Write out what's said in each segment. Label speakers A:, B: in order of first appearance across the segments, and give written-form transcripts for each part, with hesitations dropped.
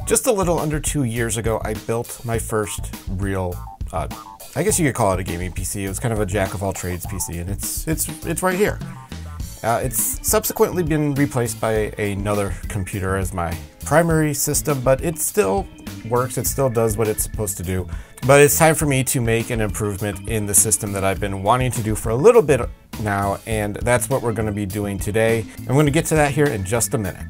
A: Just a little under 2 years ago, I built my first real, I guess you could call it a gaming PC. It was kind of a jack-of-all-trades PC, and it's right here. It's subsequently been replaced by another computer as my primary system, but it still works, it still does what it's supposed to do. But it's time for me to make an improvement in the system that I've been wanting to do for a little bit now, and that's what we're going to be doing today. I'm going to get to that here in just a minute.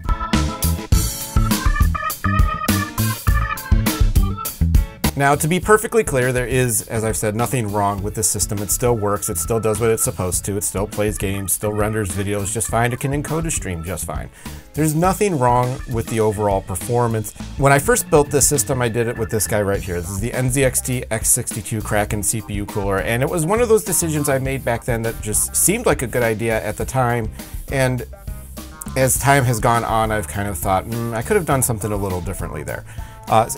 A: Now, to be perfectly clear, there is, as I've said, nothing wrong with this system. It still works, it still does what it's supposed to, it still plays games, still renders videos just fine, it can encode a stream just fine. There's nothing wrong with the overall performance. When I first built this system, I did it with this guy right here. This is the NZXT X62 Kraken CPU cooler, and it was one of those decisions I made back then that just seemed like a good idea at the time, and as time has gone on, I've kind of thought, I could have done something a little differently there.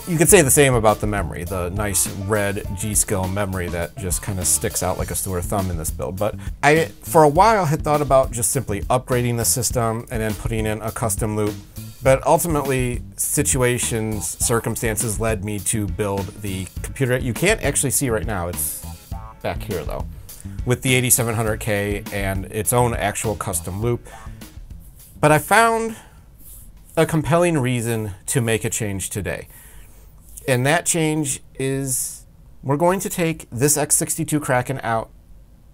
A: You could say the same about the memory, the nice red G-Skill memory that just kind of sticks out like a sore thumb in this build. But I, for a while, had thought about just simply upgrading the system and then putting in a custom loop. But ultimately, circumstances led me to build the computer. You can't actually see right now, it's back here though, with the 8700K and its own actual custom loop. But I found a compelling reason to make a change today. And that change is we're going to take this X62 Kraken out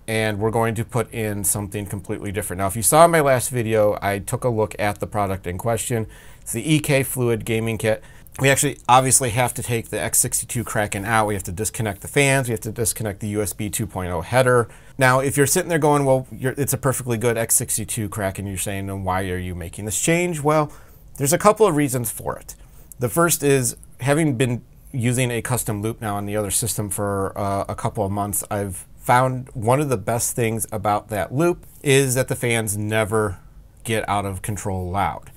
A: and we're going to put in something completely different. Now, if you saw my last video, I took a look at the product in question. It's the EK Fluid Gaming Kit. We actually obviously have to take the X62 Kraken out. We have to disconnect the fans. We have to disconnect the USB 2.0 header. Now, if you're sitting there going, well, it's a perfectly good X62 Kraken, you're saying, then why are you making this change? Well, there's a couple of reasons for it. The first is, having been using a custom loop now on the other system for a couple of months, I've found one of the best things about that loop is that the fans never get out of control loud.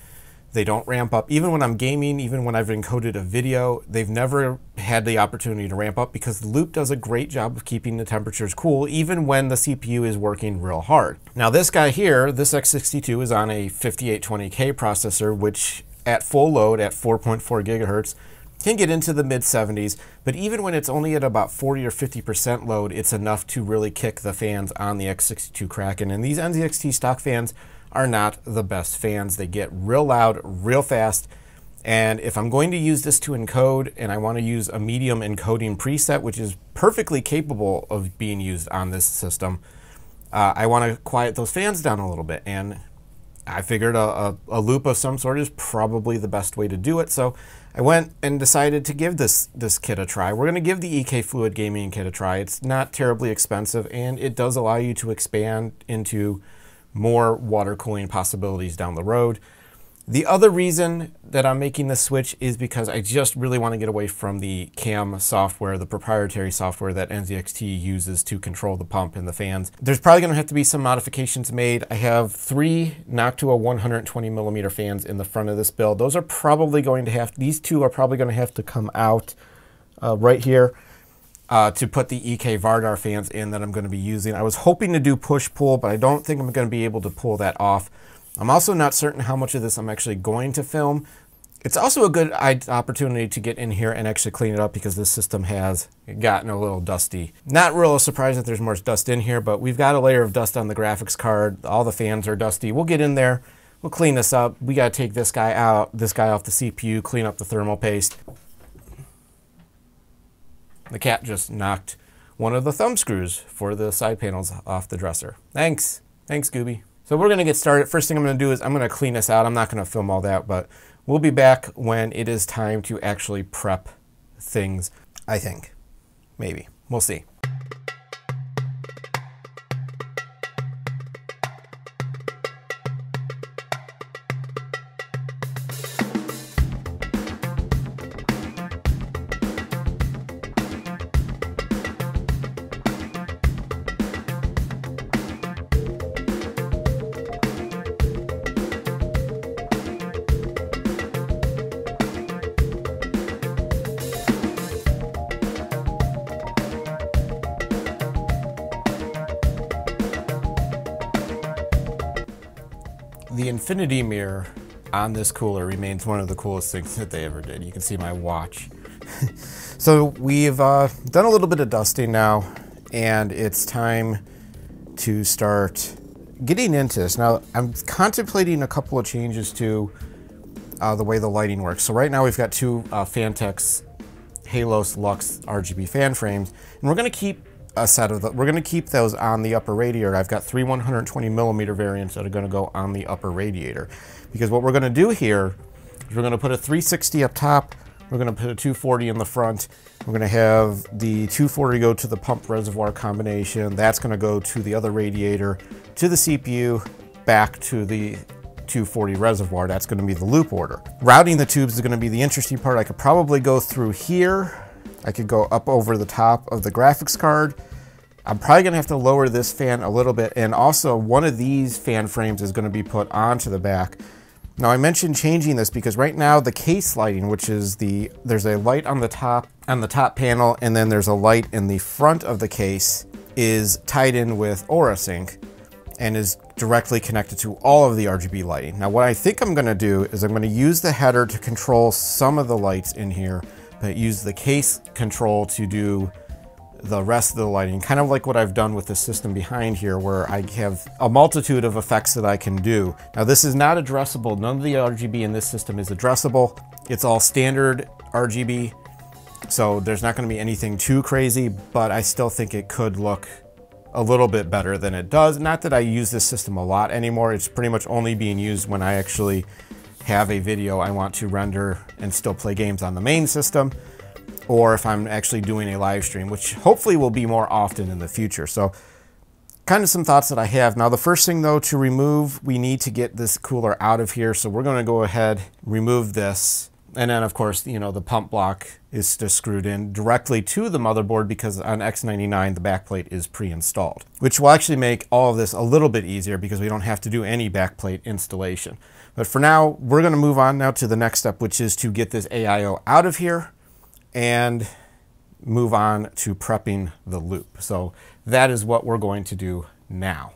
A: They don't ramp up. Even when I'm gaming, even when I've encoded a video, they've never had the opportunity to ramp up because the loop does a great job of keeping the temperatures cool, even when the CPU is working real hard. Now this guy here, this X62 is on a 5820K processor, which at full load at 4.4 gigahertz can get into the mid 70s, but even when it's only at about 40 or 50% load, it's enough to really kick the fans on the X62 Kraken. And these NZXT stock fans are not the best fans. They get real loud, real fast. And if I'm going to use this to encode and I want to use a medium encoding preset, which is perfectly capable of being used on this system, I want to quiet those fans down a little bit. And I figured a loop of some sort is probably the best way to do it. So I went and decided to give this kit a try. We're going to give the EK Fluid Gaming Kit a try. It's not terribly expensive, and it does allow you to expand into more water cooling possibilities down the road. The other reason that I'm making this switch is because I just really want to get away from the CAM software, the proprietary software that NZXT uses to control the pump and the fans. There's probably going to have to be some modifications made. I have 3 Noctua 120mm fans in the front of this build. Those are probably going to have, these two are probably going to have to come out right here to put the EK Vardar fans in that I'm going to be using. I was hoping to do push-pull, but I don't think I'm going to be able to pull that off. I'm also not certain how much of this I'm actually going to film. It's also a good opportunity to get in here and actually clean it up because this system has gotten a little dusty. Not real surprised that there's more dust in here, but we've got a layer of dust on the graphics card. All the fans are dusty. We'll get in there. We'll clean this up. We got to take this guy out, this guy off the CPU, clean up the thermal paste. The cat just knocked one of the thumb screws for the side panels off the dresser. Thanks. Thanks, Gooby. So we're going to get started. First thing I'm going to do is I'm going to clean this out. I'm not going to film all that, but we'll be back when it is time to actually prep things, I think. Maybe. We'll see. The infinity mirror on this cooler remains one of the coolest things that they ever did. You can see my watch. So we've done a little bit of dusting now, and it's time to start getting into this. Now, I'm contemplating a couple of changes to the way the lighting works. So right now we've got two Phanteks Halos Lux RGB fan frames, and we're going to keep a set of we're going to keep those on the upper radiator. I've got three 120mm variants that are going to go on the upper radiator, because what we're going to do here is we're going to put a 360 up top, we're going to put a 240 in the front, we're going to have the 240 go to the pump reservoir combination, that's going to go to the other radiator, to the CPU, back to the 240 reservoir. That's going to be the loop order. Routing the tubes is going to be the interesting part. I could probably go through here. I could go up over the top of the graphics card. I'm probably going to have to lower this fan a little bit, and also one of these fan frames is going to be put onto the back. Now, I mentioned changing this because right now the case lighting, which is there's a light on the top panel, and then there's a light in the front of the case, is tied in with AuraSync and is directly connected to all of the RGB lighting. Now, what I think I'm going to do is I'm going to use the header to control some of the lights in here, but use the case control to do the rest of the lighting, kind of like what I've done with the system behind here, where I have a multitude of effects that I can do. Now, this is not addressable. None of the RGB in this system is addressable. It's all standard RGB, so there's not going to be anything too crazy, but I still think it could look a little bit better than it does. Not that I use this system a lot anymore. It's pretty much only being used when I actually have a video I want to render and still play games on the main system, or if I'm actually doing a live stream, which hopefully will be more often in the future. So kind of some thoughts that I have. Now, the first thing though to remove, we need to get this cooler out of here. So we're going to go ahead, remove this. And then of course, you know, the pump block is just screwed in directly to the motherboard, because on X99, the backplate is pre-installed, which will actually make all of this a little bit easier because we don't have to do any backplate installation. But for now, we're going to move on now to the next step, which is to get this AIO out of here and move on to prepping the loop. So that is what we're going to do now.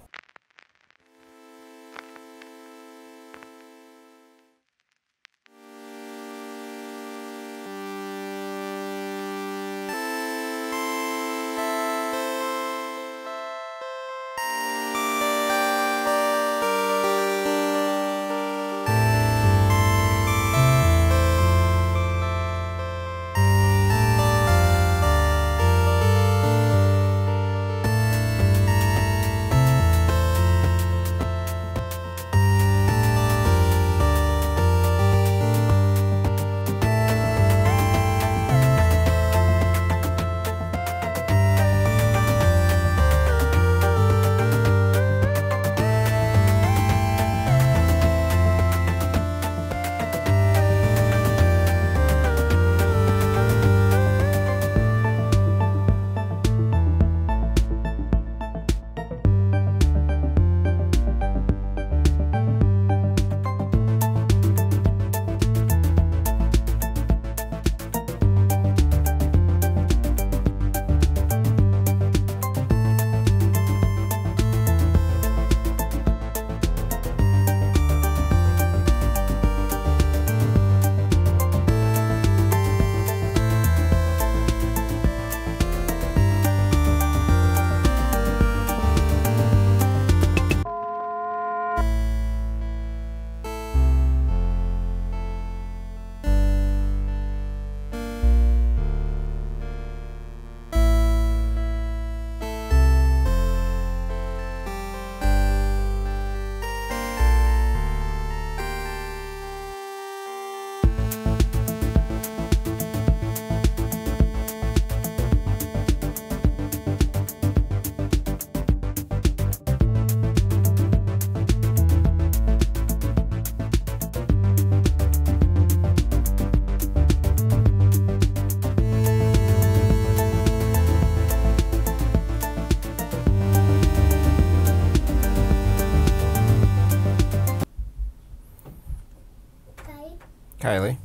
A: Kylie.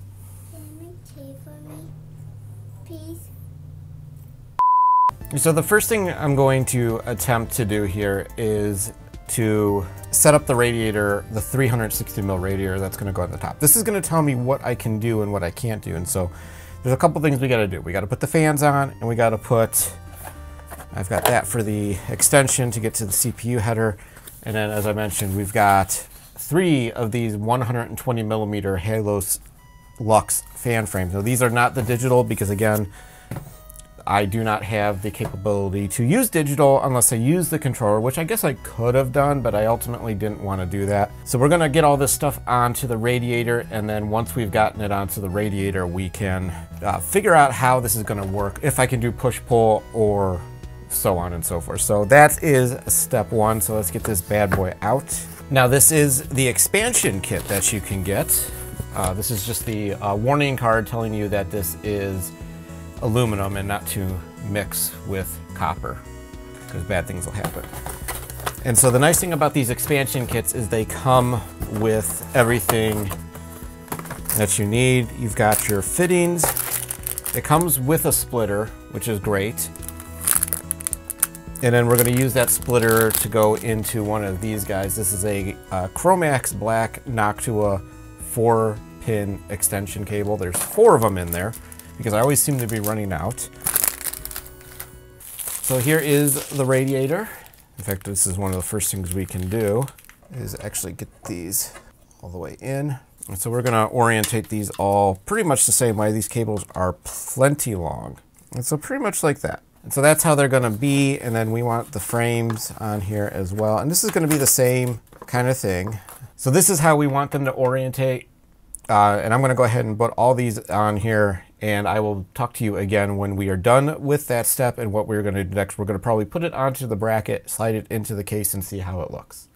B: Can you make tea for me, please?
A: So the first thing I'm going to attempt to do here is to set up the radiator, the 360 mil radiator that's going to go on the top. This is going to tell me what I can do and what I can't do. And so there's a couple things we got to do. We got to put the fans on, and we got to put, I've got that for the extension to get to the CPU header. And then, as I mentioned, we've got 3 of these 120 millimeter Halos Lux fan frames. Now, these are not the digital because, again, I do not have the capability to use digital unless I use the controller, which I guess I could have done, but I ultimately didn't want to do that. So we're going to get all this stuff onto the radiator, and then once we've gotten it onto the radiator, we can figure out how this is going to work, if I can do push-pull or so on and so forth. So that is step 1. So let's get this bad boy out. Now, this is the expansion kit that you can get. This is just the warning card telling you that this is aluminum and not to mix with copper, because bad things will happen. And so the nice thing about these expansion kits is they come with everything that you need. You've got your fittings. It comes with a splitter, which is great. And then we're going to use that splitter to go into one of these guys. This is a Chromax Black Noctua 4-pin extension cable. There's 4 of them in there, because I always seem to be running out. So here is the radiator. In fact, this is one of the first things we can do, is actually get these all the way in. And so we're gonna orientate these all pretty much the same way. These cables are plenty long. And so pretty much like that. And so that's how they're gonna be. And then we want the frames on here as well. And this is gonna be the same kind of thing. So this is how we want them to orientate. And I'm gonna go ahead and put all these on here, and I will talk to you again when we are done with that step and what we're gonna do next. We're gonna probably put it onto the bracket, slide it into the case, and see how it looks.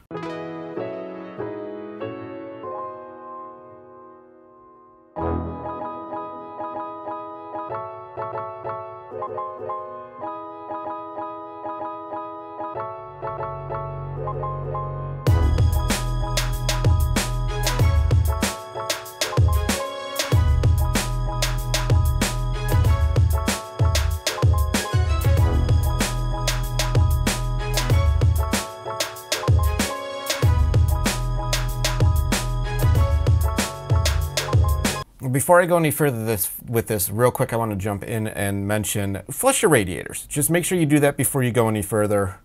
A: Before I go any further with this, real quick, I want to jump in and mention, flush your radiators. Just make sure you do that before you go any further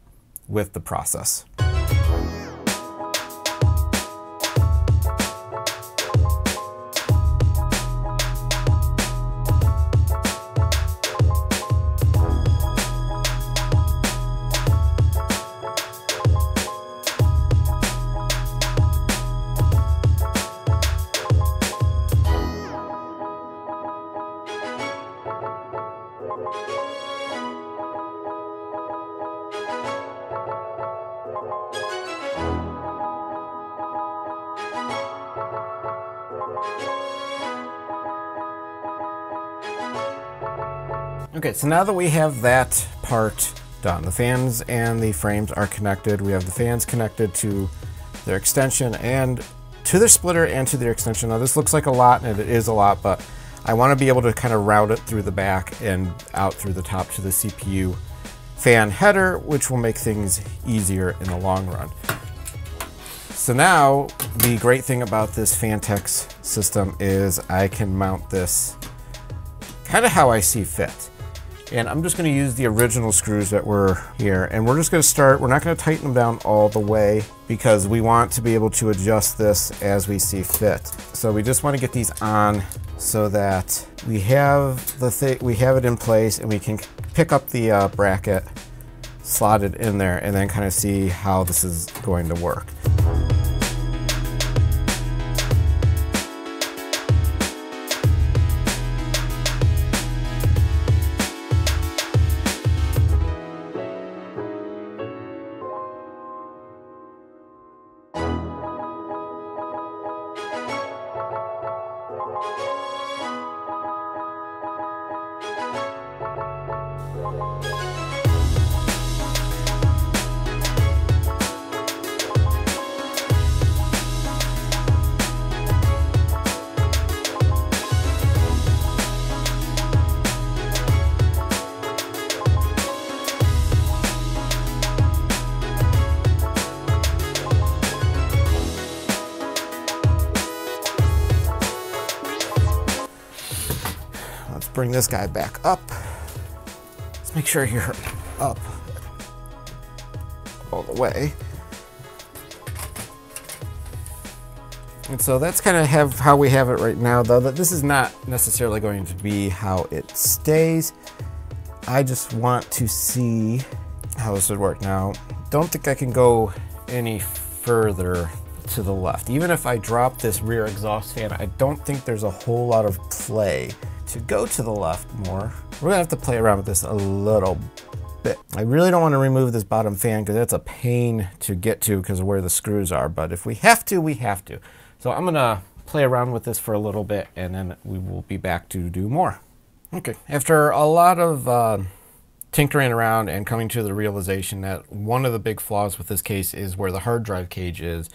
A: with the process. Okay, so now that we have that part done, the fans and the frames are connected. We have the fans connected to their extension and to their splitter and to their extension. Now this looks like a lot, and it is a lot, but I want to be able to kind of route it through the back and out through the top to the CPU fan header, which will make things easier in the long run. So now, the great thing about this Phanteks system is I can mount this kind of how I see fit. And I'm just going to use the original screws that were here, and we're just going to start. We're not going to tighten them down all the way because we want to be able to adjust this as we see fit. So we just want to get these on so that we have it in place, and we can pick up the bracket, slot it in there, and then kind of see how this is going to work. let's bring this guy back up. Let's make sure you're up all the way. And so that's kind of how we have it right now, though that this is not necessarily going to be how it stays. I just want to see how this would work. Now, don't think I can go any further to the left. Even if I drop this rear exhaust fan, I don't think there's a whole lot of play to go to the left more. We're gonna have to play around with this a little bit. I really don't want to remove this bottom fan because that's a pain to get to because of where the screws are, but if we have to, we have to. So I'm gonna play around with this for a little bit and then we will be back to do more. Okay, after a lot of tinkering around and coming to the realization that one of the big flaws with this case is where the hard drive cage is.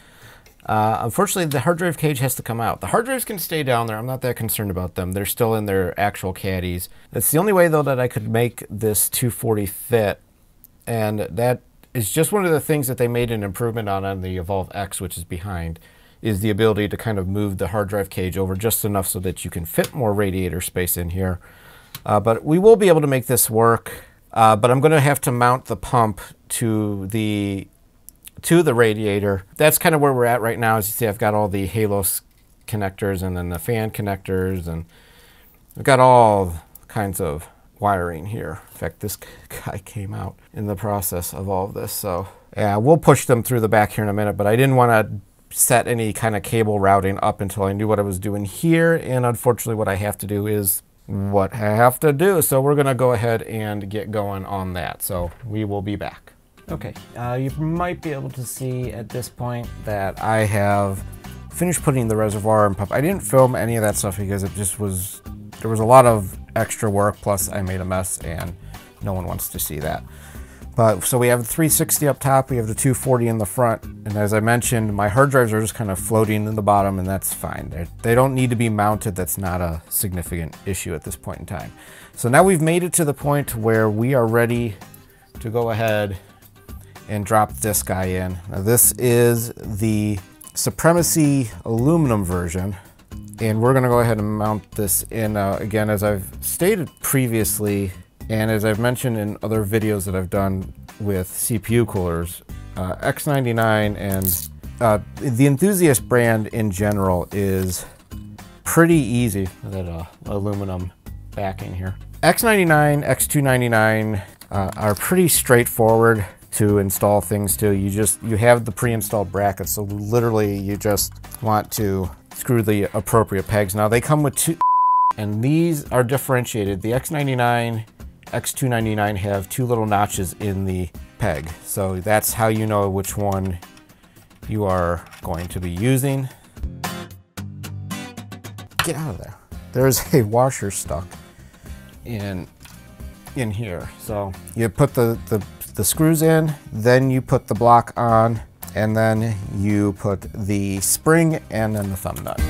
A: Unfortunately, the hard drive cage has to come out. The hard drives can stay down there. I'm not that concerned about them. They're still in their actual caddies. That's the only way, though, that I could make this 240 fit. And that is just one of the things that they made an improvement on the Evolv X, which is behind, is the ability to kind of move the hard drive cage over just enough so that you can fit more radiator space in here. But we will be able to make this work. But I'm going to have to mount the pump to the radiator. That's kind of where we're at right now. As you see, I've got all the Halos connectors and then the fan connectors, and I've got all kinds of wiring here. In fact, this guy came out in the process of all of this. So yeah, we'll push them through the back here in a minute, but I didn't want to set any kind of cable routing up until I knew what I was doing here. And unfortunately, what I have to do is what I have to do. So we're going to go ahead and get going on that. So we will be back. Okay, you might be able to see at this point that I have finished putting the reservoir and pump. I didn't film any of that stuff because it just was, there was a lot of extra work, plus I made a mess and no one wants to see that. But so we have the 360 up top, we have the 240 in the front, and as I mentioned, my hard drives are just kind of floating in the bottom, and that's fine. They don't need to be mounted. That's not a significant issue at this point in time. So now we've made it to the point where we are ready to go ahead and drop this guy in. Now this is the Supremacy aluminum version, and we're gonna go ahead and mount this in. Again, as I've stated previously, and as I've mentioned in other videos that I've done with CPU coolers, X99 and the Enthusiast brand in general is pretty easy. That aluminum backing here. X99, X299 are pretty straightforward to install things to. You have the pre-installed brackets, so literally you just want to screw the appropriate pegs. Now they come with two, and these are differentiated. The X99, X299 have two little notches in the peg, so that's how you know which one you are going to be using. Get out of there. There's a washer stuck in here. So you put the screws in, then you put the block on, and then you put the spring and then the thumb nut.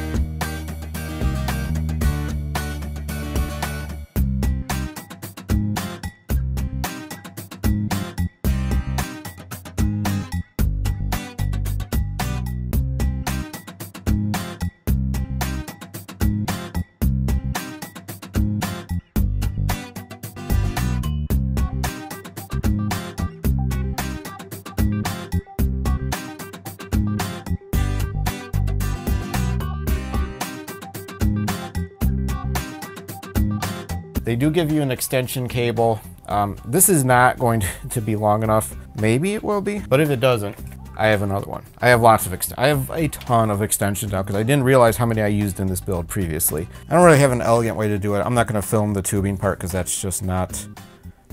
A: They do give you an extension cable. This is not going to be long enough. Maybe it will be, but if it doesn't, I have another one. I have lots of I have a ton of extensions now because I didn't realize how many I used in this build previously. I don't really have an elegant way to do it. I'm not going to film the tubing part because that's just not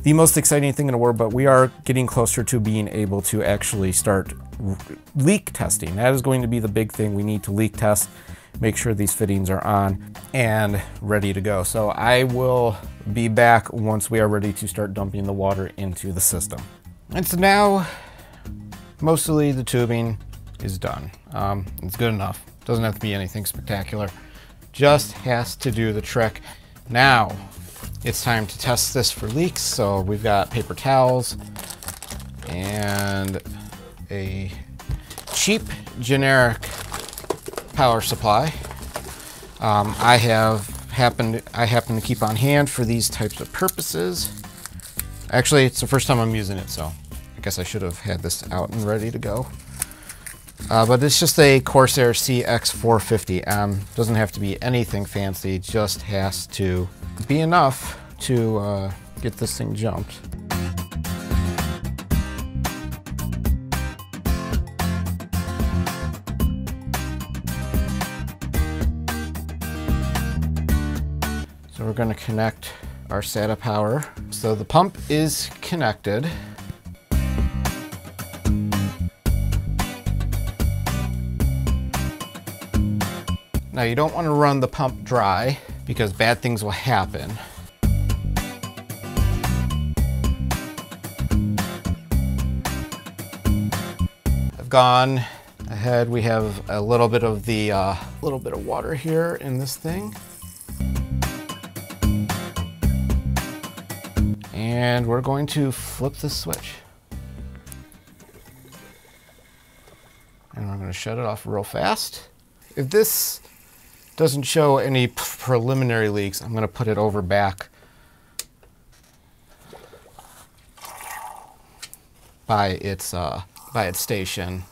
A: the most exciting thing in the world, but we are getting closer to being able to actually start leak testing. That is going to be the big thing. We need to leak test, make sure these fittings are on and ready to go. So I will be back once we are ready to start dumping the water into the system. And so now, mostly the tubing is done. It's good enough. Doesn't have to be anything spectacular. Just has to do the trick. Now, it's time to test this for leaks. So we've got paper towels and a cheap generic power supply. I have I happen to keep on hand for these types of purposes. Actually, it's the first time I'm using it, so I guess I should have had this out and ready to go. But it's just a Corsair CX450M. Doesn't have to be anything fancy, just has to be enough to get this thing jumped. So we're going to connect our SATA power. So the pump is connected. Now you don't want to run the pump dry because bad things will happen. I've gone ahead. We have a little bit of water here in this thing. And we're going to flip the switch. And we're going to shut it off real fast. If this doesn't show any preliminary leaks, I'm going to put it over back by its station.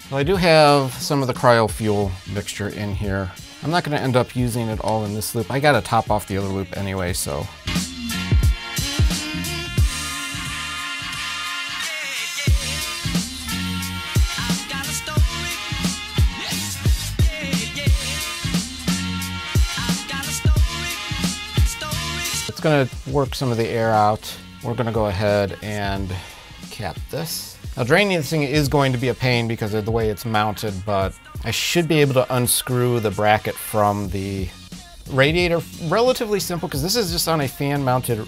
A: So I do have some of the cryo fuel mixture in here. I'm not going to end up using it all in this loop. I got to top off the other loop anyway, so. It's going to work some of the air out. We're going to go ahead and cap this. Now draining this thing is going to be a pain because of the way it's mounted, but I should be able to unscrew the bracket from the radiator. Relatively simple because this is just on a fan mounted,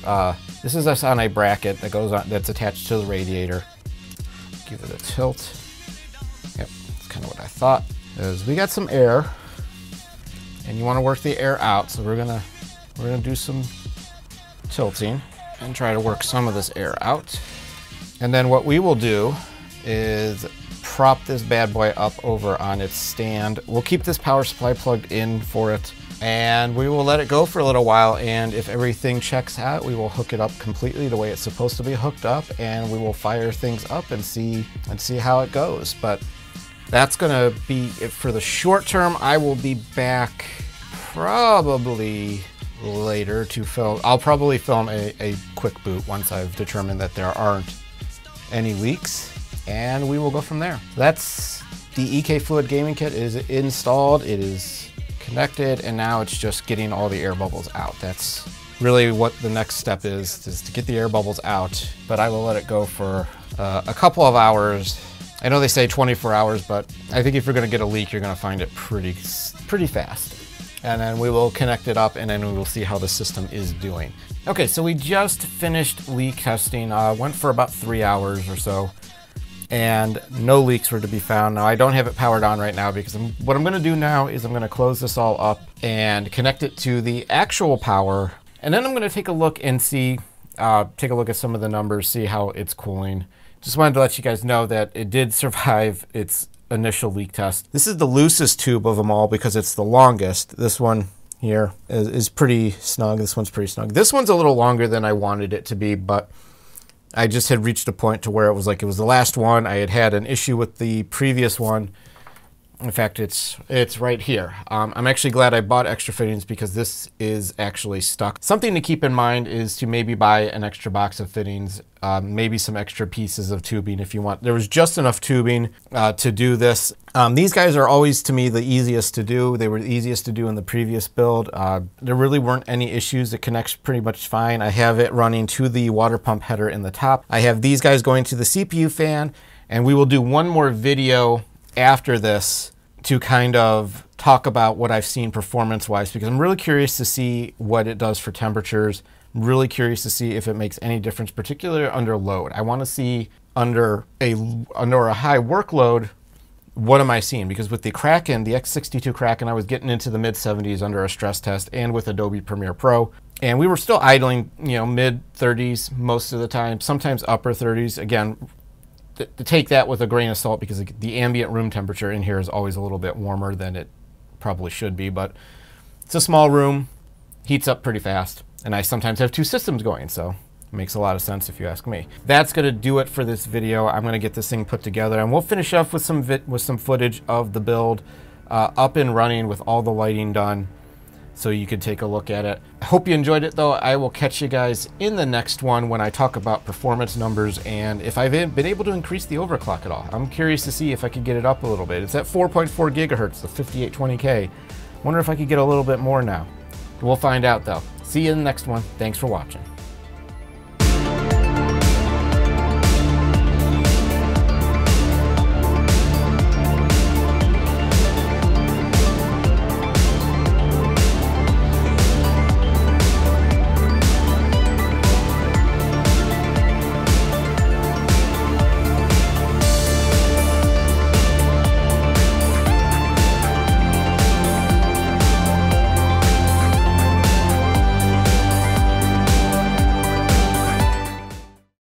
A: this is just on a bracket that goes on, that's attached to the radiator. Give it a tilt. Yep, that's kind of what I thought. Is we got some air and you want to work the air out, so we're gonna do some tilting and try to work some of this air out. And then what we will do is prop this bad boy up over on its stand. We'll keep this power supply plugged in for it, and we will let it go for a little while, and if everything checks out, we will hook it up completely the way it's supposed to be hooked up, and we will fire things up and see how it goes. But that's gonna be it for the short term. I will be back probably later to film. I'll probably film a quick boot once I've determined that there aren't any leaks, and we will go from there. That's the EK Fluid gaming kit. Is installed, it is connected, and now it's just getting all the air bubbles out. That's really what the next step is to get the air bubbles out, but I will let it go for a couple of hours. I know they say 24 hours, but I think if you're gonna get a leak, you're gonna find it pretty fast. And then we will connect it up, and then we will see how the system is doing. Okay, so we just finished leak testing. Went for about 3 hours or so, and no leaks were to be found. Now I don't have it powered on right now because what I'm gonna do now is I'm gonna close this all up and connect it to the actual power, and then I'm gonna take a look and see, take a look at some of the numbers, see how it's cooling. Just wanted to let you guys know that it did survive its initial leak test. This is the loosest tube of them all because it's the longest. This one here is pretty snug. This one's pretty snug. This one's a little longer than I wanted it to be, but I just had reached a point to where it was like it was the last one. I had an issue with the previous one. In fact, it's right here. I'm actually glad I bought extra fittings because this is actually stuck. Something to keep in mind is to maybe buy an extra box of fittings, maybe some extra pieces of tubing if you want. There was just enough tubing to do this. These guys are always, to me, the easiest to do. They were the easiest to do in the previous build. There really weren't any issues. It connects pretty much fine. I have it running to the water pump header in the top. I have these guys going to the CPU fan, and we will do one more video after this to kind of talk about what I've seen performance-wise, because I'm really curious to see what it does for temperatures. I'm really curious to see if it makes any difference, particularly under load. I want to see under a high workload what am I seeing? Because with the Kraken, the X62 Kraken, I was getting into the mid 70s under a stress test and with Adobe Premiere Pro. And we were still idling, you know, mid 30s most of the time, sometimes upper 30s. Again, to take that with a grain of salt, because the ambient room temperature in here is always a little bit warmer than it probably should be. But it's a small room, heats up pretty fast. And I sometimes have two systems going, so it makes a lot of sense if you ask me. That's going to do it for this video. I'm going to get this thing put together, and we'll finish up with some footage of the build up and running with all the lighting done, so you can take a look at it. I hope you enjoyed it, though. I will catch you guys in the next one when I talk about performance numbers and if I've been able to increase the overclock at all. I'm curious to see if I could get it up a little bit. It's at 4.4 gigahertz, the 5820K. Wonder if I could get a little bit more now. We'll find out, though. See you in the next one. Thanks for watching.